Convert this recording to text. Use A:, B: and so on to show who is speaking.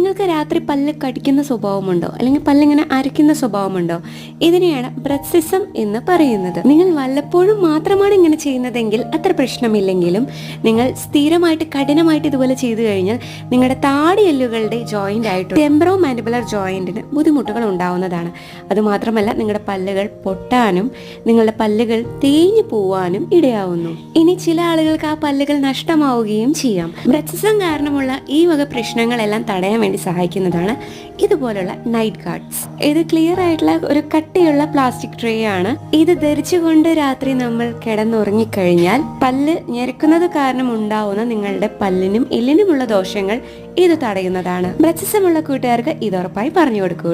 A: നിങ്ങൾക്ക് രാത്രി പല്ല് കടിക്കുന്ന സ്വഭാവമുണ്ടോ അല്ലെങ്കിൽ പല്ലിങ്ങനെ അരയ്ക്കുന്ന സ്വഭാവമുണ്ടോ? ഇതിനെയാണ് ബ്രത്സിസം എന്ന് പറയുന്നത്. നിങ്ങൾ വല്ലപ്പോഴും മാത്രമാണ് ഇങ്ങനെ ചെയ്യുന്നതെങ്കിൽ അത്ര പ്രശ്നമില്ലെങ്കിലും നിങ്ങൾ സ്ഥിരമായിട്ട് കഠിനമായിട്ട് ഇതുപോലെ ചെയ്തു കഴിഞ്ഞാൽ നിങ്ങളുടെ താടിയെല്ലുകളുടെ ജോയിന്റ് ആയിട്ട് ടെമ്പറോ മാൻഡിബുലർ ജോയിന്റിന് ബുദ്ധിമുട്ടുകൾ ഉണ്ടാവുന്നതാണ്. അതുമാത്രമല്ല നിങ്ങളുടെ പല്ലുകൾ പൊട്ടാനും നിങ്ങളുടെ പല്ലുകൾ തേഞ്ഞു പോവാനും ഇടയാവുന്നു. ഇനി ചില ആളുകൾക്ക് ആ പല്ലുകൾ നഷ്ടമാവുകയും ചെയ്യാം. ബ്രത്സിസം കാരണമുള്ള ഈ വക പ്രശ്നങ്ങളെല്ലാം തടയാൻ വേണ്ടി സഹായിക്കുന്നതാണ് ഇതുപോലുള്ള നൈറ്റ് ഗാർഡ്സ്. ഇത് ക്ലിയർ ആയിട്ടുള്ള ഒരു കട്ടിയുള്ള പ്ലാസ്റ്റിക് ട്രേ ആണ്. ഇത് ധരിച്ചുകൊണ്ട് രാത്രി നമ്മൾ കിടന്നുറങ്ങിക്കഴിഞ്ഞാൽ പല്ല് ഞെരുക്കുന്നത് കാരണം ഉണ്ടാവുന്ന നിങ്ങളുടെ പല്ലിനും എല്ലിനുമുള്ള ദോഷങ്ങൾ ഇത് തടയുന്നതാണ്. ബ്രത്സിസമുള്ള കൂട്ടുകാർക്ക് ഇത് ഉറപ്പായി പറഞ്ഞു കൊടുക്കൂ.